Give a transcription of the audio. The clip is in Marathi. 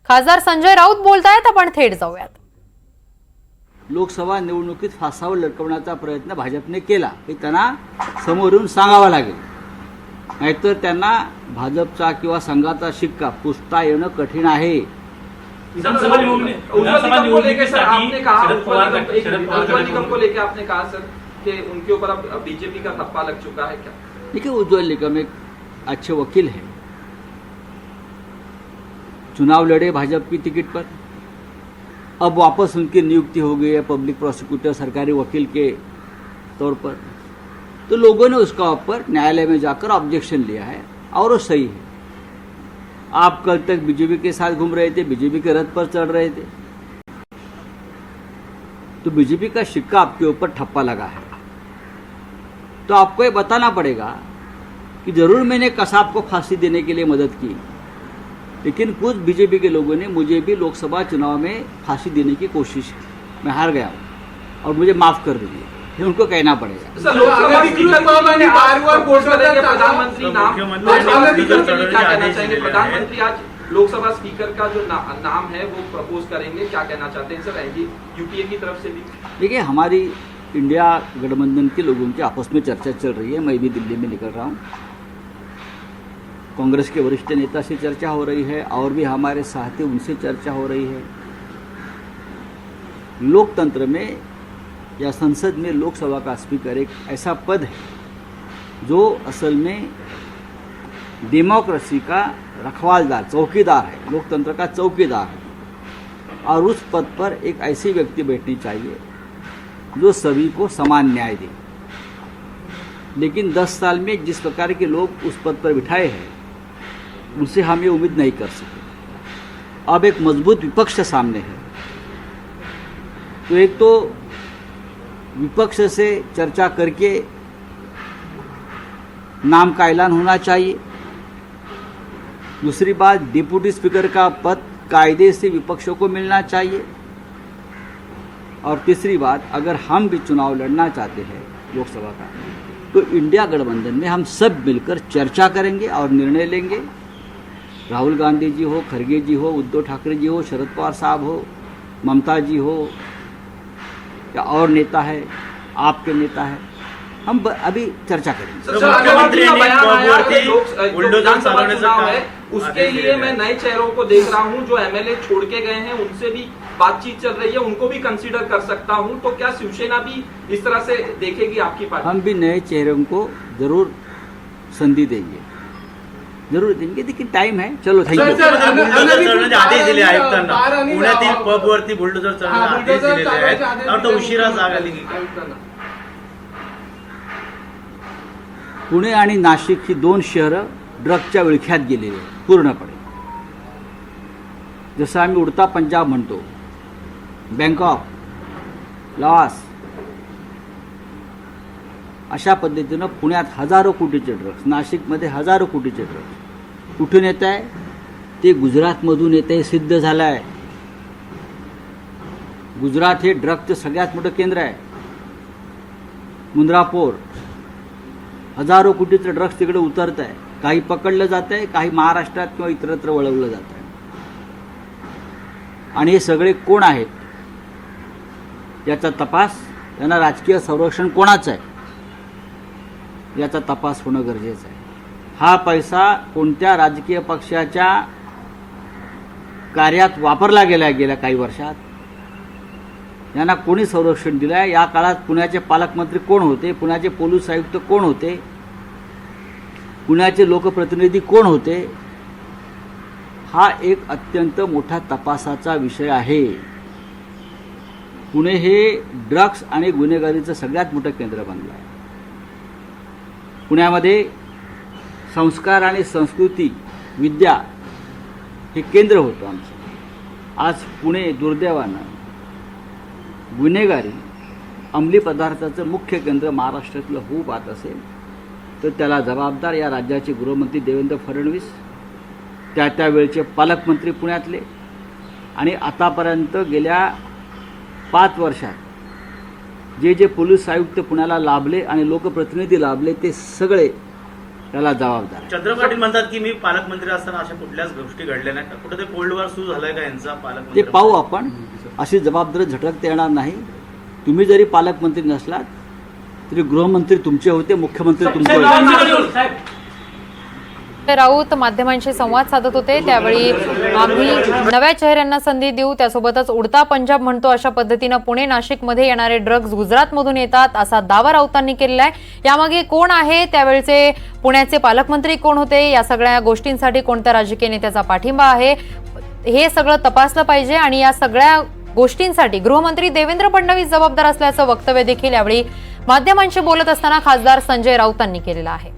खासदार संजय राऊत बोलतायत, आपण थेट जाऊयात। लोकसभा निवडणुकीत फासावर लटकवण्याचा प्रयत्न भाजपने केला हे त्यांना समोरून सांगावा लागेल, नाहीतर त्यांना भाजपचा किंवा संघाचा शिक्का पुसता येणं कठीण आहे। विधानसभा निगम को लेकर आपने कहा सर कि उनके ऊपर अब बीजेपी का ठप्पा लग चुका है क्या? देखिए, उज्ज्वल निकम एक अच्छे वकील हैं, चुनाव लड़े भाजपा की टिकट पर, अब वापस उनकी नियुक्ति हो गई है पब्लिक प्रोसिक्यूटर सरकारी वकील के तौर पर, तो लोगों ने उसका ऊपर न्यायालय में जाकर ऑब्जेक्शन लिया है और वो सही है। आप कल तक बीजेपी के साथ घूम रहे थे, बीजेपी के रथ पर चढ़ रहे थे, तो बीजेपी का सिक्का आपके ऊपर ठप्पा लगा है। तो आपको ये बताना पड़ेगा कि जरूर मैंने कसाब को फांसी देने के लिए मदद की, लेकिन कुछ बीजेपी के लोगों ने मुझे भी लोकसभा चुनाव में फांसी देने की कोशिश की, मैं हार गया हूँ और मुझे माफ कर दीजिए, ये उनको कहना पड़ेगा। प्रधानमंत्री आज लोकसभा स्पीकर का जो नाम है वो प्रपोज करेंगे, क्या कहना चाहते हैं सर यूपीए की तरफ से भी? देखिए, हमारी इंडिया गठबंधन के लोगों की आपस में चर्चा चल रही है, मैं भी दिल्ली में निकल रहा हूँ, कांग्रेस के वरिष्ठ नेता से चर्चा हो रही है और भी हमारे साथी उनसे चर्चा हो रही है। लोकतंत्र में या संसद में लोकसभा का स्पीकर एक ऐसा पद है जो असल में डेमोक्रेसी का रखवालदार, चौकीदार है, लोकतंत्र का चौकीदार है, और उस पद पर एक ऐसी व्यक्ति बैठनी चाहिए जो सभी को समान न्याय दे। लेकिन 10 साल में जिस प्रकार के लोग उस पद पर बिठाए हैं, उनसे हम ये उम्मीद नहीं कर सके। अब एक मजबूत विपक्ष सामने है, तो एक तो विपक्ष से चर्चा करके नाम का ऐलान होना चाहिए, दूसरी बात डिप्टी स्पीकर का पद कायदे से विपक्षों को मिलना चाहिए, और तीसरी बात, अगर हम भी चुनाव लड़ना चाहते हैं लोकसभा का, तो इंडिया गठबंधन में हम सब मिलकर चर्चा करेंगे और निर्णय लेंगे। राहुल गांधी जी हो, खरगे जी हो, उद्धव ठाकरे जी हो, शरद पवार साहब हो, ममता जी हो, या और नेता है, आपके नेता है, हम अभी चर्चा करेंगे। उसके लिए मैं नए चेहरों को देख रहा हूं, जो एमएलए छोड़ के गए हैं उनसे भी बातचीत चल रही है, उनको भी कंसीडर कर सकता हूं, तो क्या शिवसेना भी इस तरह से देखेगी आपकी पार्टी? हम भी नए चेहरों को जरूर संधि देंगे, जरूर देंगे, लेकिन टाइम है। चलो, थँक यू। आदेश दिले आयुक्तांना, पुण्यातील पबवरती बुलडोजर चढवण्याचे आदेश दिलेले आहेत, और तो उशिरा जाग आली की पुणे आणि नाशिक ही 2 शहरं ड्रगच्या विळख्यात गेलेली आहेत पूर्णपणे। जसं आम्ही उडता पंजाब म्हणतो, बँकॉक, लाओस, अशा पद्धतीनं पुण्यात हजारो कोटीचे ड्रग्स, नाशिकमध्ये हजारो कोटीचे ड्रग्स कुठून येत आहे? ते गुजरातमधून येत आहे, सिद्ध झालं आहे। गुजरात हे ड्रगचं सगळ्यात मोठं केंद्र आहे। मुंद्रा पोर्ट, हजारो कोटीचं ड्रग्स तिकडे उतरत आहे, काही पकडलं जात आहे, काही महाराष्ट्रात किंवा इतरत्र वळवलं जात आहे। आणि हे सगळे कोण आहेत याचा तपास, यांना राजकीय संरक्षण कोणाचं आहे याचा तपास होणं गरजेचं आहे। हा पैसा कोणत्या राजकीय पक्षाच्या कार्यात वापरला गेल्या काही वर्षात, यांना कोणी संरक्षण दिलं आहे? या काळात पुण्याचे पालकमंत्री कोण होते? पुण्याचे पोलीस आयुक्त कोण होते? पुण्याचे लोकप्रतिनिधी कोण होते? हा एक अत्यंत मोठा तपासाचा विषय आहे। पुणे हे ड्रग्स आणि गुन्हेगारीचं सगळ्यात मोठं केंद्र बनलं आहे। पुण्यामध्ये संस्कार आणि संस्कृती, विद्या हे केंद्र होतं आमचं। आज पुणे दुर्दैवानं गुन्हेगारी, अंमली पदार्थाचं मुख्य केंद्र महाराष्ट्रातलं होऊ पाहत असेल, तर त्याला जबाबदार या राज्याचे गृहमंत्री देवेंद्र फडणवीस, त्यावेळचे पालकमंत्री पुण्यातले, आणि आतापर्यंत गेल्या 5 वर्षात जे पोलीस आयुक्त पुण्याला लाभले आणि लोकप्रतिनिधी लाभले, ते सगळे त्याला जबाबदार आहे. चंद्र पाटील म्हणतात की मी पालकमंत्री असताना अशा कुठल्याच गोष्टी घडल्या नाही. कुठे ते कोल्ड वॉर सुरू झालाय का यांचा ते पालकमंत्री? पाहू आपण. अशी जबाबदारी झटकता येणार नाही. तुम्ही जरी पालकमंत्री नसलात तरी गृहमंत्री तुमचे होते, मुख्यमंत्री तुमचे होते. राऊत माध्यमांशी संवाद साधत होते. त्यावेळी आम्ही नव्या चेहऱ्यांना संधी देऊ, त्यासोबतच उडता पंजाब म्हणतो अशा पद्धतीनं पुणे नाशिकमध्ये येणारे ड्रग्ज गुजरातमधून येतात असा दावा राऊतांनी केलेला आहे. यामागे कोण आहे, त्यावेळचे पुण्याचे पालकमंत्री कोण होते, या सगळ्या गोष्टींसाठी कोणत्या राजकीय नेत्याचा पाठिंबा आहे, हे सगळं तपासलं पाहिजे. आणि या सगळ्या गोष्टींसाठी गृहमंत्री देवेंद्र फडणवीस जबाबदार असल्याचं वक्तव्य देखील यावेळी माध्यमांशी बोलत असताना खासदार संजय राऊतांनी केलेलं आहे.